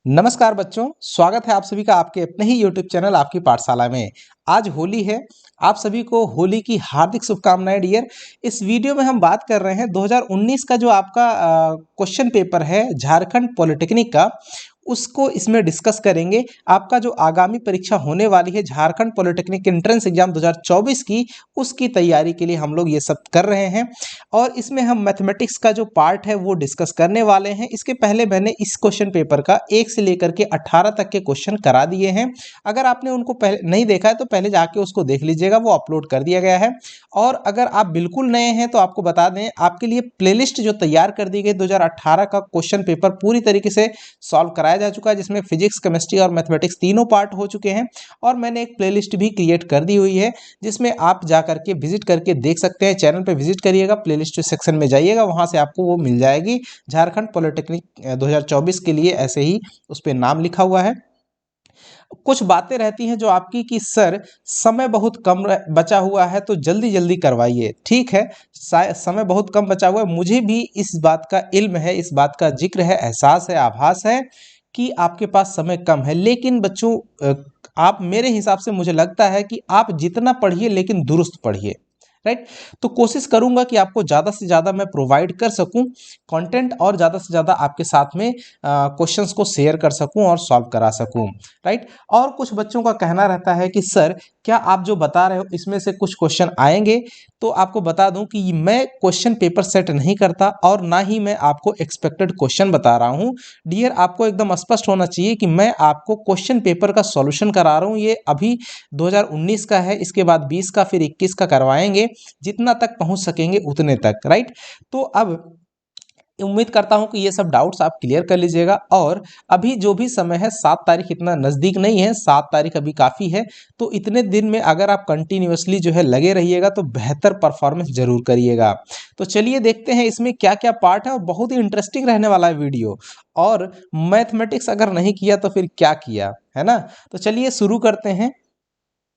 नमस्कार बच्चों, स्वागत है आप सभी का आपके अपने ही YouTube चैनल आपकी पाठशाला में। आज होली है, आप सभी को होली की हार्दिक शुभकामनाएं डियर। इस वीडियो में हम बात कर रहे हैं 2019 का जो आपका क्वेश्चन पेपर है झारखंड पॉलिटेक्निक का, उसको इसमें डिस्कस करेंगे। आपका जो आगामी परीक्षा होने वाली है झारखंड पॉलिटेक्निक एंट्रेंस एग्जाम 2024 की, उसकी तैयारी के लिए हम लोग ये सब कर रहे हैं और इसमें हम मैथमेटिक्स का जो पार्ट है वो डिस्कस करने वाले हैं। इसके पहले मैंने इस क्वेश्चन पेपर का 1 से लेकर के 18 तक के क्वेश्चन करा दिए हैं। अगर आपने उनको पहले नहीं देखा है तो पहले जाके उसको देख लीजिएगा, वो अपलोड कर दिया गया है। और अगर आप बिल्कुल नए हैं तो आपको बता दें, आपके लिए प्लेलिस्ट जो तैयार कर दी गई 2018 का क्वेश्चन पेपर पूरी तरीके से सॉल्व कराया जा चुका है, जिसमें फिजिक्स, केमिस्ट्री और मैथमेटिक्स तीनों पार्ट हो चुके हैं। और मैंने एक प्लेलिस्ट भी क्रिएट कर दी हुई है जिसमें आप जा करके विजिट करके देख सकते हैं। चैनल पे विजिट करिएगा, प्लेलिस्ट सेक्शन में जाइएगा, वहां से आपको वो मिल जाएगी। झारखंड पॉलिटेक्निक 2024 के लिए ऐसे ही उस पर नाम लिखा हुआ है। कुछ बातें रहती हैं जो आपकी कि सर समय बहुत कम बचा हुआ है तो जल्दी जल्दी करवाइए। ठीक है, समय बहुत कम बचा हुआ है, मुझे भी इस बात का इल्म है, इस बात का जिक्र है, एहसास है, आभास है कि आपके पास समय कम है। लेकिन बच्चों, आप मेरे हिसाब से मुझे लगता है कि आप जितना पढ़िए लेकिन दुरुस्त पढ़िए। राइट, तो कोशिश करूंगा कि आपको ज़्यादा से ज़्यादा मैं प्रोवाइड कर सकूं कंटेंट और ज़्यादा से ज़्यादा आपके साथ में क्वेश्चंस को शेयर कर सकूं और सॉल्व करा सकूं। राइट, और कुछ बच्चों का कहना रहता है कि सर क्या आप जो बता रहे हो इसमें से कुछ क्वेश्चन आएंगे, तो आपको बता दूं कि मैं क्वेश्चन पेपर सेट नहीं करता और ना ही मैं आपको एक्सपेक्टेड क्वेश्चन बता रहा हूं। डियर, आपको एकदम स्पष्ट होना चाहिए कि मैं आपको क्वेश्चन पेपर का सॉल्यूशन करा रहा हूं। ये अभी 2019 का है, इसके बाद 20 का, फिर 21 का करवाएंगे, जितना तक पहुंच सकेंगे उतने तक। राइट, तो अब उम्मीद करता हूं कि ये सब डाउट्स आप क्लियर कर लीजिएगा। और अभी जो भी समय है, 7 तारीख इतना नज़दीक नहीं है, 7 तारीख अभी काफ़ी है। तो इतने दिन में अगर आप कंटिन्यूअसली जो है लगे रहिएगा तो बेहतर परफॉर्मेंस जरूर करिएगा। तो चलिए देखते हैं इसमें क्या क्या पार्ट है, और बहुत ही इंटरेस्टिंग रहने वाला है वीडियो। और मैथमेटिक्स अगर नहीं किया तो फिर क्या किया, है ना। तो चलिए शुरू करते हैं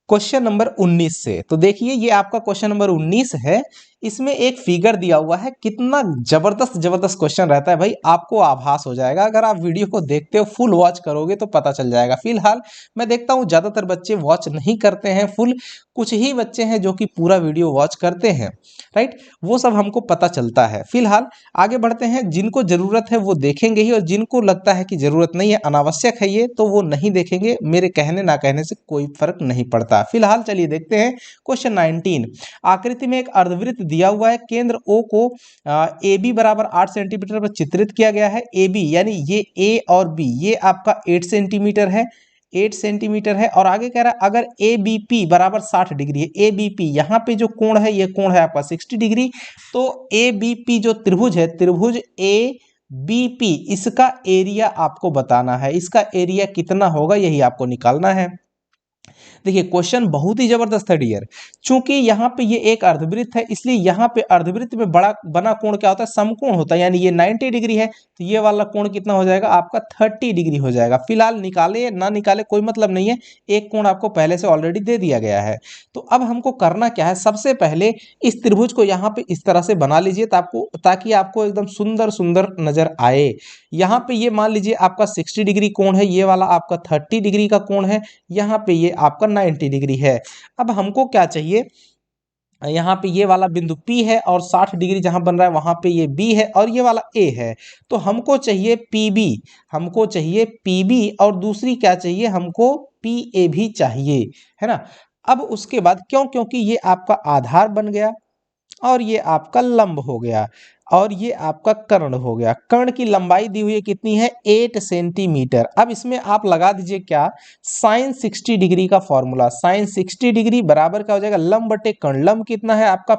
क्वेश्चन नंबर 19 से। तो देखिए, ये आपका क्वेश्चन नंबर 19 है। इसमें एक फिगर दिया हुआ है। कितना जबरदस्त जबरदस्त क्वेश्चन रहता है भाई, आपको आभास हो जाएगा। अगर आप वीडियो को देखते हो, फुल वॉच करोगे तो पता चल जाएगा। फिलहाल मैं देखता हूं ज्यादातर बच्चे वॉच नहीं करते हैं फुल, कुछ ही बच्चे हैं जो कि पूरा वीडियो वॉच करते हैं। राइट, वो सब हमको पता चलता है। फिलहाल आगे बढ़ते हैं। जिनको जरूरत है वो देखेंगे ही, और जिनको लगता है कि जरूरत नहीं है, अनावश्यक है ये, तो वो नहीं देखेंगे। मेरे कहने ना कहने से कोई फर्क नहीं पड़ता। फिलहाल चलिए देखते हैं क्वेश्चन 19। आकृति में एक अर्धवृत्त दिया हुआ है, केंद्र ओ को ए बी बराबर 8 सेंटीमीटर पर चित्रित किया गया है। ए बी यानी ये ए और बी, ये आपका 8 सेंटीमीटर है, 8 सेंटीमीटर है। और आगे कह रहा है अगर ए बी पी बराबर 60 डिग्री है, ए बी पी यहाँ पे जो कोण है, ये कोण है आपका 60 डिग्री। तो ए बी पी जो त्रिभुज है, त्रिभुज ए बी पी, इसका एरिया आपको बताना है। इसका एरिया कितना होगा यही आपको निकालना है। देखिए, क्वेश्चन बहुत ही जबरदस्त है डियर। चूंकि यहाँ पे ये एक अर्धवृत्त है, इसलिए यहाँ पे अर्धवृत्त में बड़ा बना कोण क्या होता है, समकोण होता है। यानी ये 90 डिग्री है, तो ये वाला कोण कितना हो जाएगा आपका, 30 डिग्री हो जाएगा। फिलहाल निकाले ना निकाले कोई मतलब नहीं है, एक कोण आपको पहले से ऑलरेडी दे दिया गया है। तो अब हमको करना क्या है, सबसे पहले इस त्रिभुज को यहाँ पे इस तरह से बना लीजिए ताकि आपको एकदम सुंदर सुंदर नजर आए। यहाँ पे ये मान लीजिए आपका 60 डिग्री कोण है, ये वाला आपका 30 डिग्री का कोण है, यहाँ पे ये आपका 90 डिग्री है। अब हमको क्या चाहिए, यहाँ पे ये वाला बिंदु P है और 60 डिग्री जहां बन रहा है वहां पे ये B है और ये वाला A है। तो हमको चाहिए PB, हमको चाहिए PB, और दूसरी क्या चाहिए हमको, PA भी चाहिए, है ना। अब उसके बाद क्योंकि ये आपका आधार बन गया और ये आपका लंब हो गया और ये आपका कर्ण हो गया। कर्ण की लंबाई दी हुई है कितनी है, 8 सेंटीमीटर। अब इसमें आप लगा दीजिए क्या, साइन 60 डिग्री का फॉर्मूला। साइन 60 डिग्री बराबर क्या हो जाएगा, लंब बटे कर्ण। लंब कितना है आपका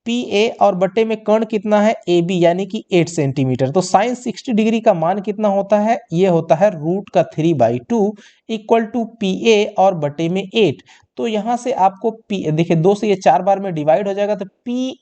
पी ए और बटे में कर्ण कितना है, ए बी, यानी कि 8 सेंटीमीटर। तो साइन 60 डिग्री का मान कितना होता है, ये होता है √3/2 इक्वल टू पी ए और बटे में 8। तो यहां से आपको पी, देखिए 2 से ये 4 बार में डिवाइड हो जाएगा, तो पी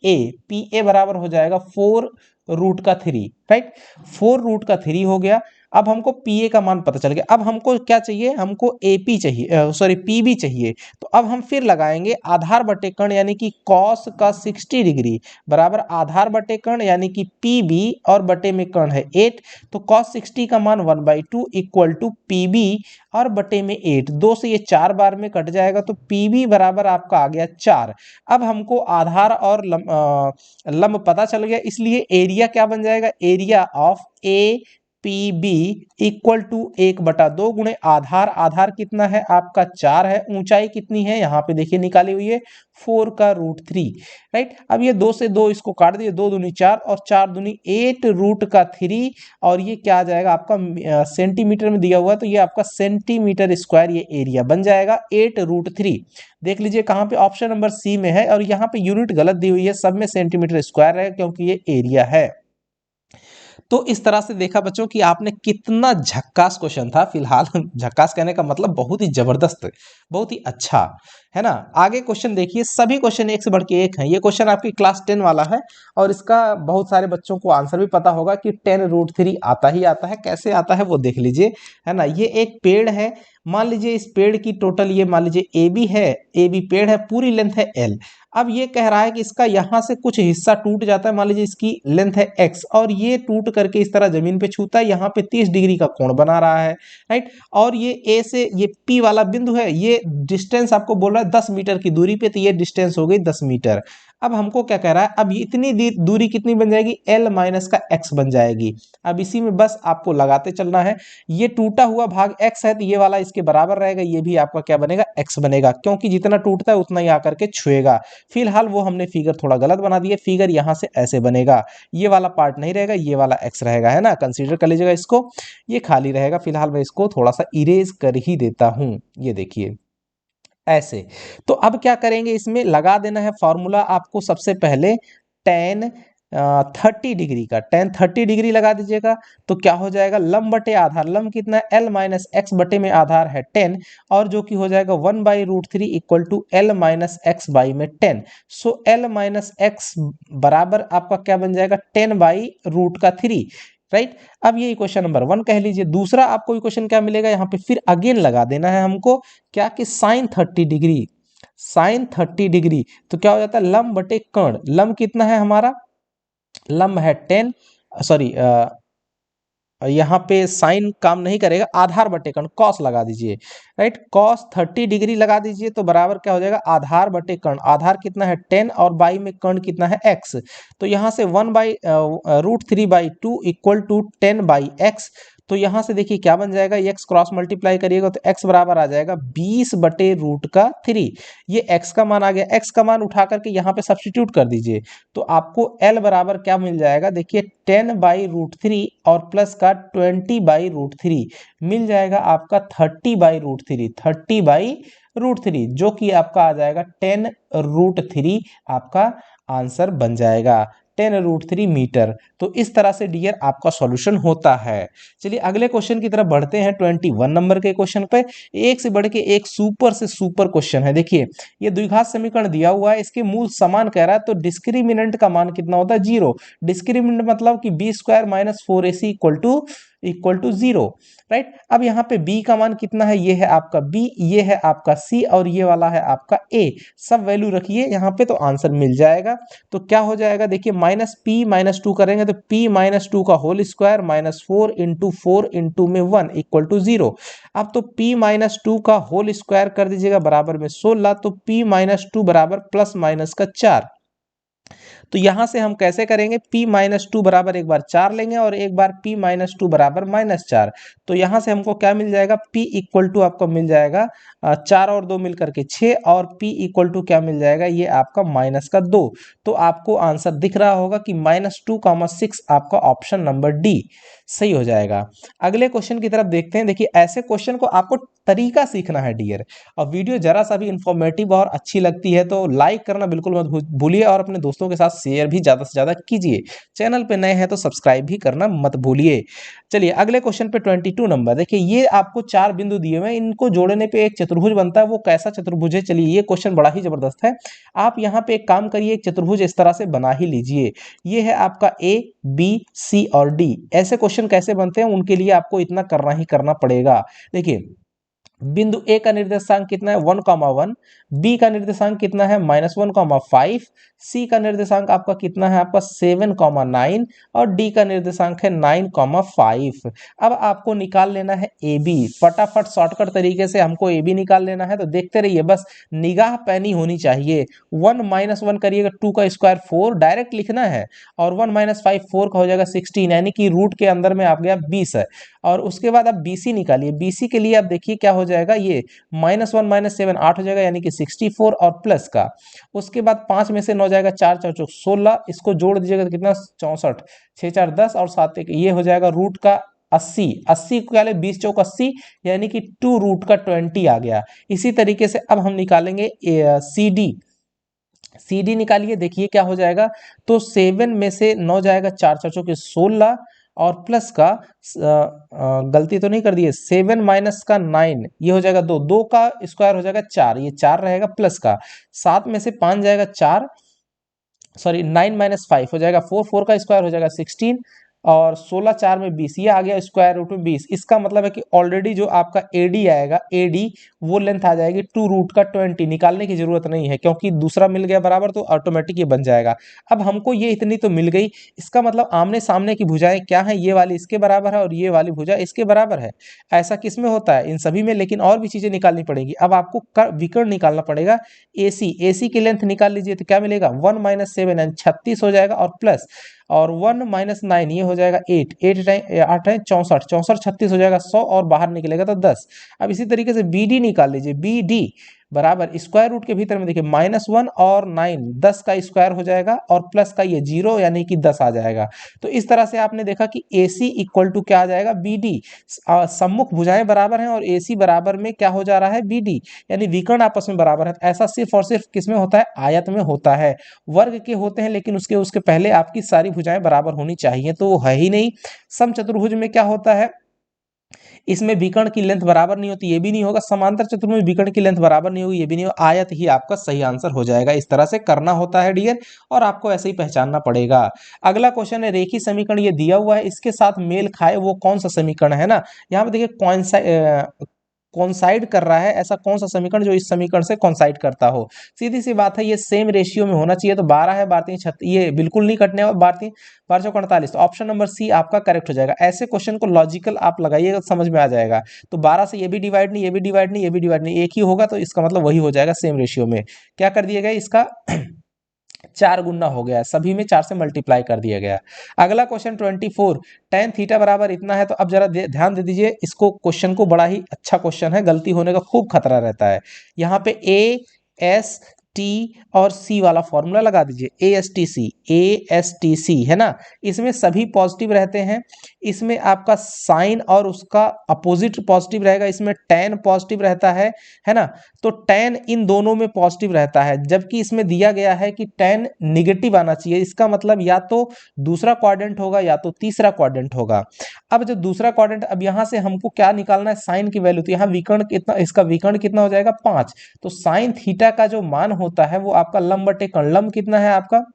ए बराबर हो जाएगा 4√3। राइट, 4√3 हो गया। अब हमको पीए का मान पता चल गया। अब हमको क्या चाहिए, हमको एपी चाहिए, सॉरी पीबी चाहिए। तो अब हम फिर लगाएंगे आधार बटे कर्ण यानी कि कॉस का 60 डिग्री बराबर आधार बटे कर्ण यानी कि पीबी और बटे में कर्ण है 8, तो कॉस 60 का मान 1/2 इक्वल टू पीबी और बटे में 8, 2 से ये 4 बार में कट जाएगा तो पीबी बराबर आपका आ गया 4। अब हमको आधार और लंब पता चल गया, इसलिए एरिया क्या बन जाएगा, area of A P B equal to 1/2 गुणे आधार, आधार कितना है आपका 4 है, ऊंचाई कितनी है यहाँ पे देखिए निकाली हुई है 4 का √3, राइट। अब ये 2 से 2 इसको काट दिए, 2 दूनी 4 और 4 दूनी 8 √3, और ये क्या आ जाएगा आपका सेंटीमीटर में दिया हुआ है तो ये आपका सेंटीमीटर स्क्वायर ये एरिया बन जाएगा 8√3। देख लीजिए कहाँ पे ऑप्शन नंबर सी में है, और यहाँ पे यूनिट गलत दी हुई है, सब में सेंटीमीटर स्क्वायर है क्योंकि ये एरिया है। तो इस तरह से देखा बच्चों कि आपने कितना झक्कास क्वेश्चन था। फिलहाल झक्कास कहने का मतलब बहुत ही जबरदस्त, बहुत ही अच्छा, है ना। आगे क्वेश्चन देखिए, सभी क्वेश्चन एक से बढ़ के एक हैं। ये क्वेश्चन आपकी क्लास 10 वाला है और इसका बहुत सारे बच्चों को आंसर भी पता होगा कि 10√3 आता ही आता है। कैसे आता है वो देख लीजिए, है ना। ये एक पेड़ है, मान लीजिए इस पेड़ की टोटल ये मान लीजिए ए बी है, ए बी पेड़ है, पूरी लेंथ है एल। अब ये कह रहा है कि इसका यहाँ से कुछ हिस्सा टूट जाता है, मान लीजिए इसकी लेंथ है x और ये टूट करके इस तरह जमीन पे छूता है, यहाँ पे 30 डिग्री का कोण बना रहा है, राइट। और ये a से ये p वाला बिंदु है, ये डिस्टेंस आपको बोल रहा है 10 मीटर की दूरी पे, तो ये डिस्टेंस हो गई 10 मीटर। अब हमको क्या कह रहा है, अब इतनी दूरी कितनी बन जाएगी, l माइनस का x बन जाएगी। अब इसी में बस आपको लगाते चलना है। ये टूटा हुआ भाग x है तो ये वाला इसके बराबर रहेगा, ये भी आपका क्या बनेगा, x बनेगा, क्योंकि जितना टूटता है उतना ही आकर के छुएगा। फिलहाल वो हमने फिगर थोड़ा गलत बना दिया, फिगर यहाँ से ऐसे बनेगा, ये वाला पार्ट नहीं रहेगा, ये वाला x रहेगा, है ना। कंसीडर कर लीजिएगा इसको, ये खाली रहेगा। फिलहाल मैं इसको थोड़ा सा इरेज कर ही देता हूँ, ये देखिए ऐसे। तो अब क्या करेंगे, इसमें लगा देना है फॉर्मूला आपको। सबसे पहले tan 30 डिग्री का tan 30 डिग्री लगा दीजिएगा, तो क्या हो जाएगा, लंब बटे आधार, लंब कितना है l माइनस एक्स बटे में आधार है 10, और जो कि हो जाएगा 1/√3 equal to l minus X by में 10। सो l माइनस एक्स बराबर आपका क्या बन जाएगा, 10/√3, राइट। अब ये इक्वेशन नंबर 1 कह लीजिए। दूसरा आपको इक्वेशन क्या मिलेगा, यहाँ पे फिर अगेन लगा देना है हमको क्या, कि साइन 30 डिग्री, साइन 30 डिग्री, तो क्या हो जाता है, लंब बटे कर्ण, लंब कितना है हमारा, लंब है 10, सॉरी यहाँ पे साइन काम नहीं करेगा, आधार बटे कर्ण कॉस लगा दीजिए, राइट। कॉस 30 डिग्री लगा दीजिए तो बराबर क्या हो जाएगा, आधार बटे कर्ण, आधार कितना है 10 और बाई में कर्ण कितना है x, तो यहाँ से 1/√3/2 इक्वल टू 10/x। तो यहाँ से देखिए क्या बन जाएगा, x क्रॉस मल्टीप्लाई करिएगा तो x बराबर आ जाएगा 20/√3। ये x का मान आ गया, x का मान उठा करके यहाँ पे सब्स्टिट्यूट कर दीजिए, तो आपको l बराबर क्या मिल जाएगा, देखिए 10/√3 और प्लस का 20/√3 मिल जाएगा आपका 30/√3, 30/√3, जो कि आपका आ जाएगा 10√3, आपका आंसर बन जाएगा 10√3 मीटर। तो इस तरह से डियर आपका सॉल्यूशन होता है। चलिए अगले क्वेश्चन की तरफ बढ़ते हैं, 21 नंबर के क्वेश्चन पे। एक से बढ़ के एक सुपर से सुपर क्वेश्चन है। देखिए ये द्विघात समीकरण दिया हुआ है, इसके मूल समान कह रहा है, तो डिस्क्रिमिनेंट का मान कितना होता है, 0। डिस्क्रिमिनेंट मतलब कि b² minus 4ac equal to 0, right. अब यहाँ पे b का मान कितना है, ये है आपका b, ये है आपका c और ये वाला है आपका a। सब वैल्यू रखिए यहाँ पे तो आंसर मिल जाएगा। तो क्या हो जाएगा, देखिए -p-2 करेंगे तो p-2 का whole square minus 4 into 4 into में 1 इक्वल टू 0। अब तो p-2 का होल स्क्वायर कर दीजिएगा बराबर में 16, तो p-2 बराबर प्लस माइनस का 4। तो यहां से हम कैसे करेंगे, p-2 बराबर एक बार 4 लेंगे और एक बार p-2 बराबर -4। तो यहां से हमको क्या मिल जाएगा, p इक्वल टू आपको मिल जाएगा 4 और 2 मिलकर के 6, और p इक्वल टू क्या मिल जाएगा, ये आपका -2। तो आपको आंसर दिख रहा होगा कि -2,6 आपका ऑप्शन नंबर डी सही हो जाएगा। अगले क्वेश्चन की तरफ देखते हैं। देखिए ऐसे क्वेश्चन को आपको तरीका सीखना है डियर, और वीडियो जरा सा भी इंफॉर्मेटिव और अच्छी लगती है तो लाइक करना बिल्कुल मत भूलिए, और अपने दोस्तों के साथ शेयर भी ज़्यादा से ज़्यादा कीजिए। चैनल पे नए हैं तो सब्सक्राइब भी करना मत भूलिए। चलिए अगले क्वेश्चन पे 22 नंबर। देखिए ये आपको 4 बिंदु दिए हुए हैं, इनको जोड़ने पे एक चतुर्भुज बनता है। वो कैसा चतुर्भुज है, चलिए ये क्वेश्चन बड़ा ही जबरदस्त है। आप यहाँ पे एक काम करिए, एक चतुर्भुज इस तरह से बना ही लीजिए। ये है आपका ए बी सी और डी। ऐसे क्वेश्चन क्वेश्चन कैसे बनते हैं उनके लिए आपको इतना करना ही करना पड़ेगा। देखिए, बिंदु ए का निर्देशांक कितना है 1,1, बी का निर्देशांक कितना है -1,5, सी का निर्देशांक आपका कितना है आपका 7,9 और डी का निर्देशांक है 9,5। अब आपको निकाल लेना है ए बी। फटाफट शॉर्टकट तरीके से हमको ए बी निकाल लेना है, तो देखते रहिए, बस निगाह पैनी होनी चाहिए। 1 - 1 करिएगा, 2 का स्क्वायर 4 डायरेक्ट लिखना है, और 1 - 5 4 का हो जाएगा 16, यानी कि रूट के अंदर में आप गया 20 है। और उसके बाद आप BC निकालिए। BC के लिए आप देखिए क्या हो जाएगा, ये -1 - 7 8 हो जाएगा, यानी कि 64 और प्लस का। उसके बाद 5 में से 9 जाएगा, 4 4 चौक 16, इसको जोड़ दीजिएगा तो कितना 64, 6 4 10 और 7 1, ये हो जाएगा रूट का 80। 80 को क्या ले 20 चौक 80, यानी कि 2 रूट का 20 आ गया। इसी तरीके से अब हम निकालेंगे CD निकालिए, देखिए क्या हो जाएगा। तो 7 में से 9 जाएगा, 4 4 चौके 16 और प्लस का गलती तो नहीं कर दी, 7 माइनस का 9, ये हो जाएगा 2, 2 का स्क्वायर हो जाएगा 4, ये 4 रहेगा, प्लस का 7 में से 5 जाएगा 4, सॉरी 9 - 5 हो जाएगा 4, 4 का स्क्वायर हो जाएगा 16 और 16 4 में 20, ये आ गया स्क्वायर रूट में 20। इसका मतलब है कि ऑलरेडी जो आपका AD आएगा, AD वो लेंथ आ जाएगी 2 रूट का 20, निकालने की जरूरत नहीं है क्योंकि दूसरा मिल गया बराबर, तो ऑटोमेटिक ये बन जाएगा। अब हमको ये इतनी तो मिल गई, इसका मतलब आमने सामने की भुजाएं क्या है, ये वाली इसके बराबर है और ये वाली भुजा इसके बराबर है। ऐसा किस में होता है, इन सभी में, लेकिन और भी चीजें निकालनी पड़ेगी। अब आपको विकर्ण निकालना पड़ेगा। AC की लेंथ निकाल लीजिए, तो क्या मिलेगा 1 - 7 यानी 36 हो जाएगा, और प्लस और 1 - 9 ये हो जाएगा 8, 8 टाइम 8 है 64, 64 36 हो जाएगा 100 और बाहर निकलेगा तो 10। अब इसी तरीके से BD निकाल लीजिए। BD बराबर स्क्वायर रूट के भीतर में देखिए -1 और 9, 10 का स्क्वायर हो जाएगा और प्लस का ये 0 यानी कि 10 आ जाएगा। तो इस तरह से आपने देखा कि AC इक्वल टू क्या आ जाएगा BD। सम्मुख भुजाएं बराबर हैं और AC बराबर में क्या हो जा रहा है BD, यानी विकर्ण आपस में बराबर है। ऐसा सिर्फ और सिर्फ किस में होता है, आयत में होता है। वर्ग के होते हैं लेकिन उसके पहले आपकी सारी भुजाएं बराबर होनी चाहिए, तो वो है ही नहीं। समचतुर्भुज में क्या होता है, इसमें विकर्ण की लेंथ बराबर नहीं होती, ये भी नहीं होगा। समांतर चतुर्भुज में विकर्ण की लेंथ बराबर नहीं होगी, ये भी नहीं होगा। आयत ही आपका सही आंसर हो जाएगा। इस तरह से करना होता है डियर, और आपको ऐसे ही पहचानना पड़ेगा। अगला क्वेश्चन है, रेखीय समीकरण ये दिया हुआ है, इसके साथ मेल खाए वो कौन सा समीकरण है ना। यहाँ पे देखिए कॉन्साइड कर रहा है, ऐसा कौन सा समीकरण जो इस समीकरण से कॉन्साइड करता हो। सीधी सी बात है, ये सेम रेशियो में होना चाहिए। तो 12 है, 12 3 36, ये बिल्कुल नहीं कटने वाला, 12 3 12 चौक 48, तो ऑप्शन नंबर सी आपका करेक्ट हो जाएगा। ऐसे क्वेश्चन को लॉजिकल आप लगाइएगा, समझ में आ जाएगा। तो 12 से ये भी डिवाइड नहीं, ये भी डिवाइड नहीं, ये भी डिवाइड नहीं, एक ही होगा, तो इसका मतलब वही हो जाएगा सेम रेशियो में। क्या कर दिया गया इसका 4 गुना हो गया, सभी में 4 से मल्टीप्लाई कर दिया गया। अगला क्वेश्चन 24, tan थीटा बराबर इतना है। तो अब जरा ध्यान दे दीजिए, इसको क्वेश्चन को, बड़ा ही अच्छा क्वेश्चन है, गलती होने का खूब खतरा रहता है। यहाँ पे AST और C वाला फॉर्मूला लगा दीजिए, ASTC है ना। इसमें सभी पॉजिटिव रहते हैं, इसमें आपका साइन और उसका अपोजिट पॉजिटिव रहेगा, इसमें tan पॉजिटिव रहता है ना। तो tan इन दोनों में पॉजिटिव रहता है, जबकि इसमें दिया गया है कि tan निगेटिव आना चाहिए। इसका मतलब या तो दूसरा क्वाड्रेंट होगा या तो तीसरा क्वाड्रेंट होगा। अब जो दूसरा क्वाड्रेंट, अब यहाँ से हमको क्या निकालना है, साइन की वैल्यू। तो यहाँ विकर्ण कितना, इसका विकर्ण कितना हो जाएगा 5। तो साइन थीटा का जो मान होता है वो आपका लंब बटे कर्ण, लंब कितना है आपका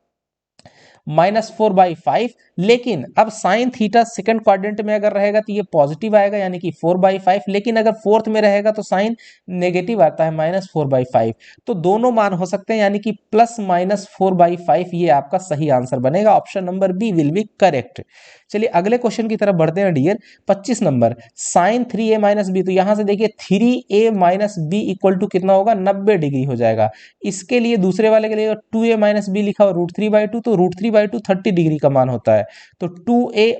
-4/5। लेकिन अब साइन थीटा सेकंड क्वाड्रेंट में अगर रहेगा तो ये पॉजिटिव आएगा, यानी कि 4/5। लेकिन अगर फोर्थ में रहेगा तो साइन नेगेटिव आता है, -4/5। तो दोनों मान हो सकते हैं, यानी कि +-4/5 ये आपका सही आंसर बनेगा। Option number B will be correct. चलिए अगले क्वेश्चन की तरफ बढ़ते हैं dear. 25 number, sign 3a - b। तो यहां से देखिए 3a - b इक्वल टू कितना होगा, 90 डिग्री हो जाएगा। इसके लिए दूसरे वाले के लिए 2a - b लिखा हुआ √3/2, तो √3/2 30 डिग्री का मान होता है। तो 2a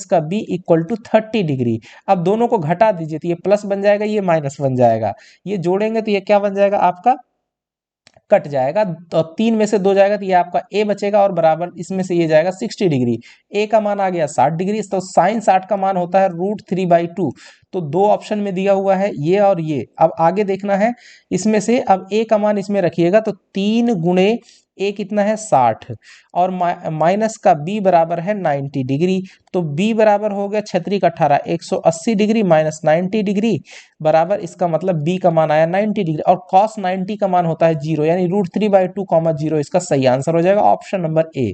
- का b इक्वल टू 30 डिग्री। अब दोनों को घटा दीजिए, तो ये प्लस बन जाएगा, ये माइनस बन जाएगा। ये जोड़ेंगे तो ये क्या बन जाएगा आपका, कट जाएगा। तो 3 में से 2 जाएगा, तो ये आपका a बचेगा, और बराबर इसमें से ये जाएगा 60 डिग्री। a का मान आ गया 60 डिग्री, तो साइन 60 का मान होता है √3/2। तो दो ऑप्शन में दिया हुआ है, ये और ये। अब आगे देखना है, इसमें से अब a का मान इसमें रखिएगा, तो 3 गुणे a कितना है 60, और माइनस का b बराबर है 90 डिग्री। तो b बराबर हो गया 36 का 18, 180 डिग्री माइनस 90 डिग्री बराबर, इसका मतलब b का मान आया 90 डिग्री, और cos 90 का मान होता है 0, यानी √3/2, 0 इसका सही आंसर हो जाएगा, ऑप्शन नंबर ए।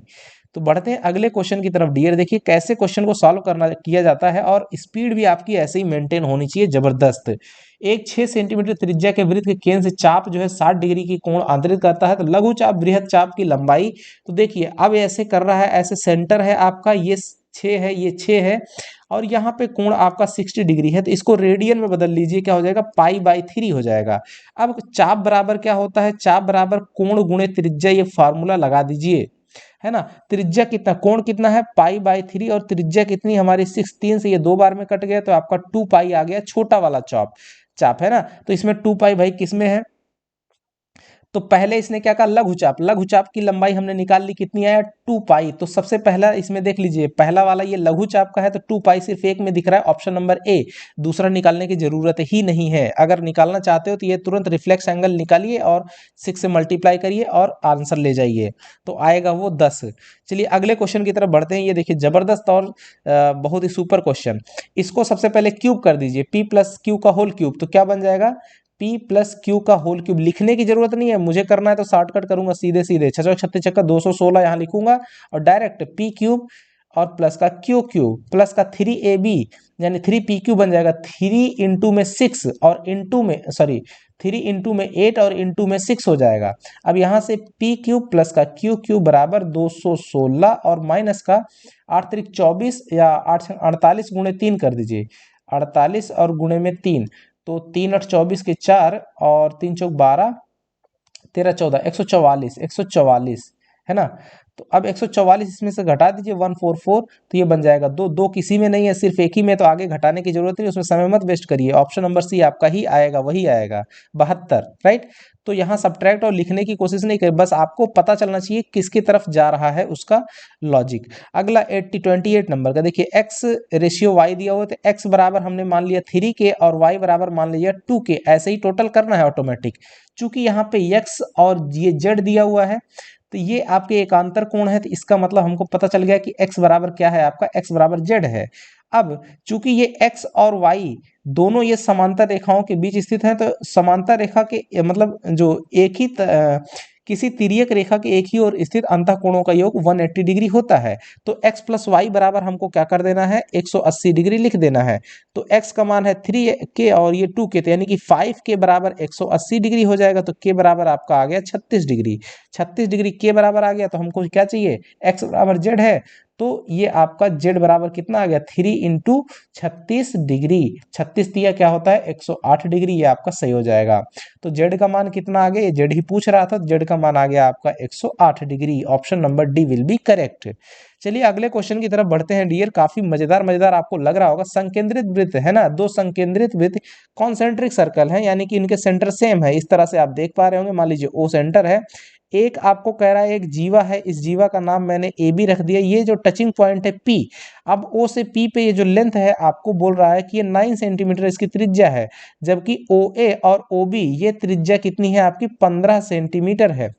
तो बढ़ते हैं अगले क्वेश्चन की तरफ डियर। देखिए कैसे क्वेश्चन को सॉल्व करना किया जाता है, और स्पीड भी आपकी ऐसे ही मेंटेन होनी चाहिए जबरदस्त। एक 6 सेंटीमीटर त्रिज्या के वृत्त के केंद्र से चाप जो है 60 डिग्री की कोण आंतरित करता है, तो लघु चाप बृहद चाप की लंबाई, तो देखिए अब ऐसे कर रहा है, ऐसे सेंटर है आपका, ये 6 है, ये 6 है, और यहाँ पे कोण आपका 60 डिग्री है, तो इसको रेडियन में बदल लीजिए, क्या हो जाएगा, पाई/3 हो जाएगा। अब चाप बराबर क्या होता है, चाप बराबर कोण गुणे त्रिज्या, ये फार्मूला लगा दीजिए, है ना। त्रिज्या कितना, कोण कितना है, पाई/3, और त्रिज्या कितनी हमारी 6, 3 से ये 2 बार में कट गया, तो आपका 2 पाई आ गया, छोटा वाला चाप चाप है ना। तो इसमें 2 पाई भाई किस में है, तो पहले इसने क्या कहा, लघु चाप की लंबाई हमने निकाल ली, कितनी आया, 2 पाई। तो सबसे पहला इसमें देख लीजिए, पहला वाला ये लघु चाप का है, तो 2 पाई सिर्फ एक में दिख रहा है, ऑप्शन नंबर ए। दूसरा निकालने की जरूरत ही नहीं है। अगर निकालना चाहते हो तो ये तुरंत रिफ्लेक्स एंगल निकालिए और 6 से मल्टीप्लाई करिए और आंसर ले जाइए, तो आएगा वो 10। चलिए अगले क्वेश्चन की तरफ बढ़ते हैं। ये देखिए जबरदस्त और बहुत ही सुपर क्वेश्चन। इसको सबसे पहले क्यूब कर दीजिए, पी प्लस क्यू का होल क्यूब, तो क्या बन जाएगा, P प्लस क्यू का होल क्यूब। लिखने की जरूरत नहीं है, मुझे करना है तो शॉर्टकट करूंगा, सीधे सीधे 6 36 छक्का 216 यहाँ लिखूंगा, और डायरेक्ट P क्यूब और प्लस का क्यू क्यूब प्लस का 3AB यानी 3PQ बन जाएगा। 3 इंटू में 6 और इंटू में, सॉरी 3 इंटू में 8 और इंटू में 6 हो जाएगा। अब यहाँ से P क्यूब प्लस का क्यू क्यूब बराबर 216 और माइनस का 8 3 24 या 8 48 गुणे 3 कर दीजिए, 48 और गुणे में 3, तो 3 8 24 के 4 और 3 चौक 12 13 14 144 144 है ना। तो अब 144 इसमें से घटा दीजिए 144, तो ये बन जाएगा 2। 2 किसी में नहीं है, सिर्फ एक ही में, तो आगे घटाने की जरूरत नहीं, उसमें समय मत वेस्ट करिए। ऑप्शन नंबर सी आपका ही आएगा, वही आएगा 72, राइट। तो यहाँ सब्ट्रैक्ट और लिखने की कोशिश नहीं करें, बस आपको पता चलना चाहिए किसकी तरफ जा रहा है उसका लॉजिक। अगला 28 नंबर का देखिए, x रेशियो y दिया हुआ, तो x बराबर हमने मान लिया 3 के और y बराबर मान लिया 2 के, ऐसे ही टोटल करना है ऑटोमेटिक। चूंकि यहाँ पे x और ये z दिया हुआ है, तो ये आपके एकांतर कोण है, तो इसका मतलब हमको पता चल गया कि x बराबर क्या है आपका, x बराबर z है। अब चूंकि ये x और y दोनों ये समांतर रेखाओं के बीच स्थित हैं, तो समांतर रेखा के मतलब जो एक ही किसी तिर्यक रेखा के एक ही ओर स्थित अंतःकोणों का योग 180 डिग्री होता है। तो x प्लस वाई बराबर हमको क्या कर देना है, 180 डिग्री लिख देना है। तो x का मान है 3 के और ये 2 के, तो यानी कि 5 के बराबर 180 डिग्री हो जाएगा। तो k बराबर आपका आ गया 36 डिग्री। 36 डिग्री k बराबर आ गया, तो हमको क्या चाहिए, x बराबर z है, तो ये आपका z बराबर कितना आ गया, 3 इंटू 36 डिग्री। 36 दिया क्या होता है, 108 डिग्री, ये आपका सही हो जाएगा। तो z का मान कितना आ गया, ये z ही पूछ रहा था, z का मान आ गया आपका 108 degree. Option number D will be correct. चलिए अगले क्वेश्चन की तरफ बढ़ते हैं डियर। काफी मजेदार मजेदार आपको लग रहा होगा। संकेंद्रित वृत्त है ना, दो संकेंद्रित वृत्त कॉन्सेंट्रिक सर्कल है, यानी कि इनके सेंटर सेम है, इस तरह से आप देख पा रहे होंगे। मान लीजिए ओ सेंटर है, एक आपको कह रहा है एक जीवा है, इस जीवा का नाम मैंने ए बी रख दिया। ये जो टचिंग पॉइंट है पी, अब ओ से पी पे ये जो लेंथ है आपको बोल रहा है कि ये 9 सेंटीमीटर इसकी त्रिज्या है, जबकि ओ ए और ओ बी ये त्रिज्या कितनी है आपकी, 15 सेंटीमीटर है।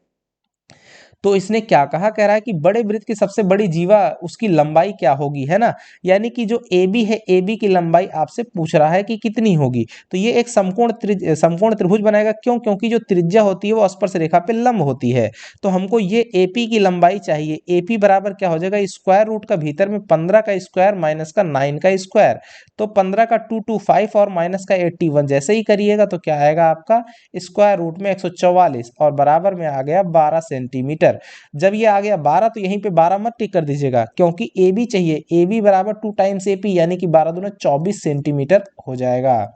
तो इसने क्या कहा, कह रहा है कि बड़े वृत्त की सबसे बड़ी जीवा उसकी लंबाई क्या होगी, है ना। यानी कि जो ए बी है, ए बी की लंबाई आपसे पूछ रहा है कि कितनी होगी। तो ये एक समकोण त्रिभुज बनाएगा, क्यों, क्योंकि जो त्रिज्या होती है वो स्पर्श रेखा पे लंब होती है। तो हमको ये एपी की लंबाई चाहिए। एपी बराबर क्या हो जाएगा, स्क्वायर रूट का भीतर में 15 का स्क्वायर माइनस का 9 का स्क्वायर, तो 15 का 225 और माइनस का 81, जैसे ही करिएगा तो क्या आएगा आपका, स्क्वायर रूट में 144 और बराबर में आ गया 12 सेंटीमीटर। जब ये आ गया 12, तो यहीं पे 12 मत टिक कर दीजिएगा, क्योंकि ए बी चाहिए। ए बी बराबर 2 टाइम्स एपी, यानी कि 12 दूना 24 सेंटीमीटर हो जाएगा।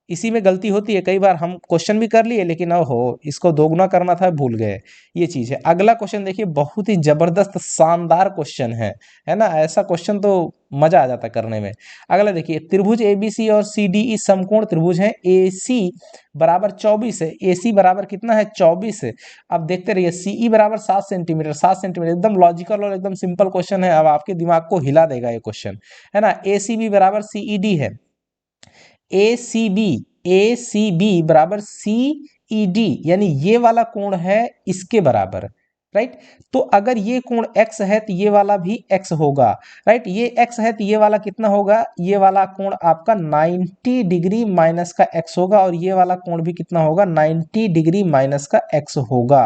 इसी में गलती होती है, कई बार हम क्वेश्चन भी कर लिए लेकिन हो इसको दोगुना करना था, भूल गए, ये चीज है। अगला क्वेश्चन देखिए, बहुत ही जबरदस्त शानदार क्वेश्चन है ना। ऐसा क्वेश्चन तो मजा आ जाता करने में। अगला देखिए, त्रिभुज एबीसी और सीडीई समकोण त्रिभुज है। एसी बराबर 24 है, एसी बराबर कितना है, 24 है। अब देखते रहिए, सीई बराबर 7 सेंटीमीटर, 7 सेंटीमीटर, एकदम लॉजिकल और एकदम सिंपल क्वेश्चन है। अब आपके दिमाग को हिला देगा ये क्वेश्चन, है ना। एसीबी बराबर सीईडी है, ए सी बी बराबर सी ई डी, यानी ये वाला कोण है इसके बराबर, राइट। तो अगर ये कोण x है तो ये वाला भी x होगा, राइट। ये x है तो ये वाला कितना होगा, ये वाला कोण आपका 90 डिग्री माइनस का x होगा, और ये वाला कोण भी कितना होगा, 90 डिग्री माइनस का x होगा,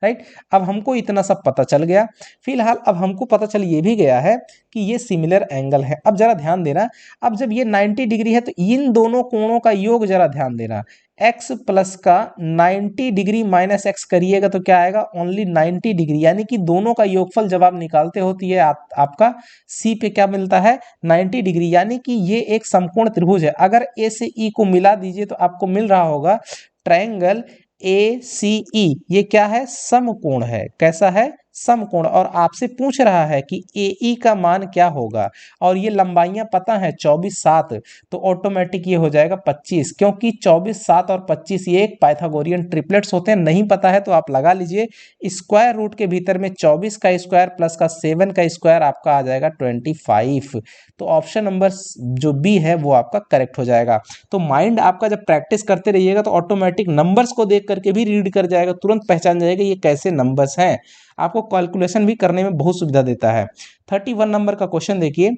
राइट। अब हमको इतना सब पता चल गया। फिलहाल अब हमको पता चल ये भी गया है कि ये सिमिलर एंगल है। अब जरा ध्यान देना, अब जब ये 90 डिग्री है तो इन दोनों कोणों का योग जरा ध्यान देना, x प्लस का 90 डिग्री माइनस एक्स करिएगा तो क्या आएगा, ओनली 90 डिग्री, यानी कि दोनों का योगफल जब आप निकालते हो तो ये आपका C पे क्या मिलता है, 90 डिग्री, यानी कि ये एक समकोण त्रिभुज है। अगर A से E को मिला दीजिए तो आपको मिल रहा होगा ट्रायंगल ACE। ये क्या है, समकोण है। कैसा है, समकोण। और आपसे पूछ रहा है कि AE का मान क्या होगा, और ये लंबाइयां पता है 24 7, तो ऑटोमेटिक ये हो जाएगा 25, क्योंकि 24 7 और 25 ये एक पाइथागोरियन ट्रिपलेट्स होते हैं। नहीं पता है तो आप लगा लीजिए, स्क्वायर रूट के भीतर में 24 का स्क्वायर प्लस का 7 का स्क्वायर आपका आ जाएगा 25। तो ऑप्शन नंबर जो बी है वो आपका करेक्ट हो जाएगा। तो माइंड आपका जब प्रैक्टिस करते रहिएगा तो ऑटोमेटिक नंबर्स को देख करके भी रीड कर जाएगा, तुरंत पहचान जाएगा ये कैसे नंबर्स हैं। आपको कैलकुलेशन भी करने में बहुत सुविधा देता है। 31 नंबर का क्वेश्चन देखिए।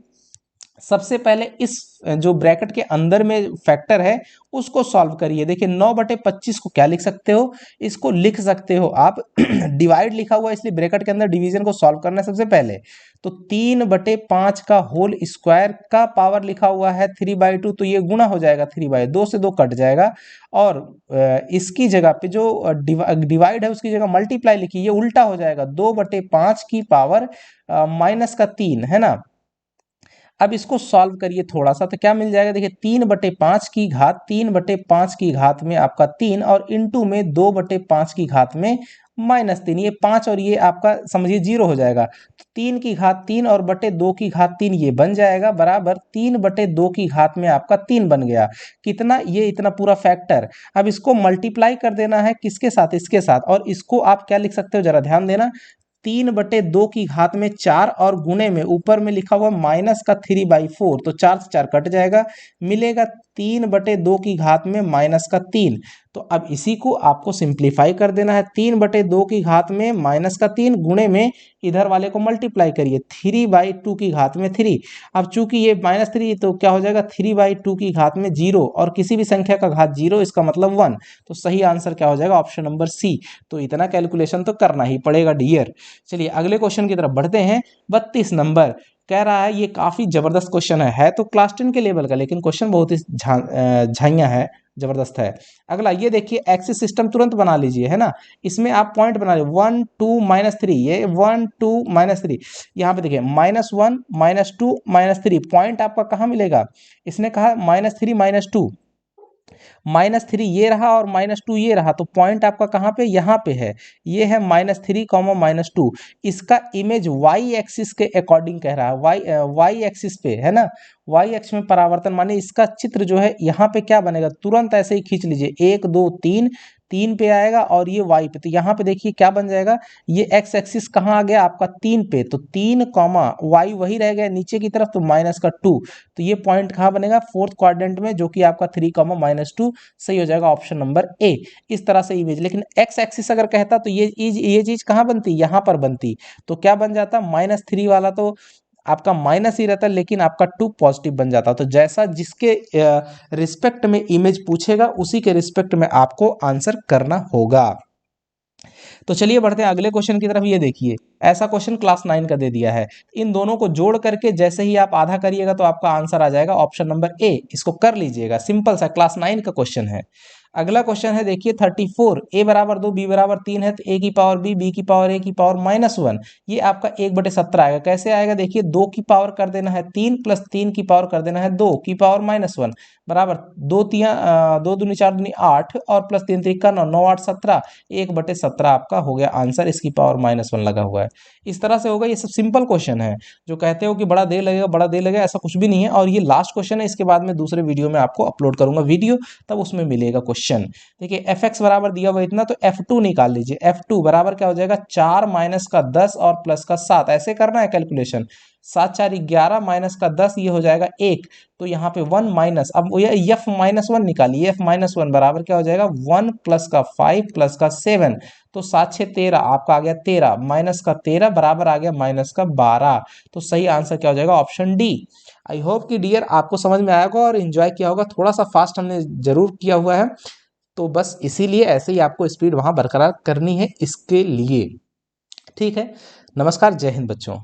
सबसे पहले इस जो ब्रैकेट के अंदर में फैक्टर है उसको सॉल्व करिए। देखिए 9/25 को क्या लिख सकते हो, इसको लिख सकते हो आप डिवाइड लिखा हुआ है इसलिए ब्रैकेट के अंदर डिवीजन को सॉल्व करना है सबसे पहले। तो 3/5 का होल स्क्वायर का पावर लिखा हुआ है 3/2, तो ये गुणा हो जाएगा 3/2 से 2 कट जाएगा, और इसकी जगह पे जो डिवाइड है उसकी जगह मल्टीप्लाई लिखिए, ये उल्टा हो जाएगा 2/5 की पावर माइनस का 3, है ना। अब इसको सॉल्व करिए थोड़ा सा तो क्या मिल जाएगा, देखिए 3/5 की घात, 3/5 की घात में आपका 3 और इंटू में 2/5 की घात में -3, ये 5 और ये आपका समझिए 0 हो जाएगा। तो 3 की घात 3 और बटे 2 की घात 3 ये बन जाएगा बराबर 3/2 की घात में आपका 3 बन गया। कितना, ये इतना पूरा फैक्टर। अब इसको मल्टीप्लाई कर देना है किसके साथ, इसके साथ, और इसको आप क्या लिख सकते हो जरा ध्यान देना, 3/2 की घात में 4 और गुणे में ऊपर में लिखा हुआ माइनस का 3/4, तो 4 से 4 कट जाएगा, मिलेगा 3/2 की घात में माइनस का 3। तो अब इसी को आपको सिंप्लीफाई कर देना है, 3/2 की घात में माइनस का 3 गुणे में इधर वाले को मल्टीप्लाई करिए 3/2 की घात में 3। अब चूंकि ये -3 तो क्या हो जाएगा 3/2 की घात में 0, और किसी भी संख्या का घात 0 इसका मतलब 1। तो सही आंसर क्या हो जाएगा, ऑप्शन नंबर सी। तो इतना कैलकुलेशन तो करना ही पड़ेगा डियर। चलिए अगले क्वेश्चन की तरफ बढ़ते हैं। 32 नंबर कह रहा है, ये काफी जबरदस्त क्वेश्चन है तो क्लास 10 के लेवल का, लेकिन क्वेश्चन बहुत ही झाइया है, जबरदस्त है। अगला ये देखिए, एक्सिस सिस्टम तुरंत बना लीजिए, है ना। इसमें आप पॉइंट बना लीजिए 1 2 -3, ये 1 2 -3, यहाँ पे देखिए -1 -2 -3, पॉइंट आपका कहाँ मिलेगा, इसने कहा -3 -2, -3 ये रहा और -2 ये रहा, तो पॉइंट आपका कहाँ पे, यहाँ पे है। ये है -3, -2। इसका इमेज वाई एक्सिस के अकॉर्डिंग कह रहा है, वाई एक्सिस पे, है ना। वाई एक्सिस में परावर्तन माने इसका चित्र जो है यहाँ पे क्या बनेगा, तुरंत ऐसे ही खींच लीजिए 1 2 3, 3 पे आएगा और ये वाई पे, तो यहाँ पे देखिए क्या बन जाएगा, ये एक्स एक्सिस कहाँ आ गया आपका 3 पे, तो 3 कॉमा वाई वही रह गया नीचे की तरफ, तो -2। तो ये पॉइंट कहाँ बनेगा, फोर्थ क्वाड्रेंट में, जो कि आपका 3 -2 सही हो जाएगा ऑप्शन नंबर ए। इस तरह से इमेज, लेकिन एक्स एक्सिस अगर कहता तो ये चीज कहाँ बनती, यहाँ पर बनती, तो क्या बन जाता, -3 वाला तो आपका माइनस ही रहता, लेकिन आपका 2 पॉजिटिव बन जाता। तो जैसा जिसके रिस्पेक्ट में इमेज पूछेगा उसी के रिस्पेक्ट में आपको आंसर करना होगा। तो चलिए बढ़ते हैं अगले क्वेश्चन की तरफ। ये देखिए, ऐसा क्वेश्चन क्लास 9 का दे दिया है, इन दोनों को जोड़ करके जैसे ही आप आधा करिएगा तो आपका आंसर आ जाएगा ऑप्शन नंबर ए। इसको कर लीजिएगा, सिंपल सा क्लास 9 का क्वेश्चन है। अगला क्वेश्चन है देखिए 34, a बराबर 2 b बराबर 3 है, तो a की पावर b की पावर a की पावर -1, ये आपका 1/17 आएगा। कैसे आएगा, देखिए 2 की पावर कर देना है 3 प्लस 3 की पावर कर देना है 2 की पावर -1 बराबर 2 दूनी 4 दूनी 8 और प्लस 3 3 9, 9 8 17, 1/17 आपका हो गया आंसर, इसकी पावर -1 लगा हुआ है। इस तरह से होगा। ये सब सिंपल क्वेश्चन है। जो कहते हो कि बड़ा देर लगेगा बड़ा देर लगेगा, ऐसा कुछ भी नहीं है। और ये लास्ट क्वेश्चन है, इसके बाद में दूसरे वीडियो में आपको अपलोड करूंगा वीडियो, तब उसमें मिलेगा क्वेश्चन। देखिए fx बराबर दिया हुआ इतना, तो f2 निकाल लीजिए। f2 बराबर क्या हो जाएगा, 4 माइनस का 10 और प्लस का 7, ऐसे करना है कैलकुलेशन। 7 4 11 माइनस का 10, ये हो जाएगा 1, तो यहाँ पे 1 माइनस, अब ये f -1 निकालिए। f -1 बराबर क्या हो जाएगा, 1 प्लस का 5 प्लस का 7, तो 7 6 13 आपका आ गया 13, माइनस का 13 बराबर आ गया -12। तो सही आंसर क्या हो जाएगा, ऑप्शन डी। आई होप कि डियर आपको समझ में आएगा और एंजॉय किया होगा। थोड़ा सा फास्ट हमने जरूर किया हुआ है, तो बस इसीलिए ऐसे ही आपको स्पीड वहाँ बरकरार करनी है इसके लिए। ठीक है, नमस्कार, जय हिंद बच्चों।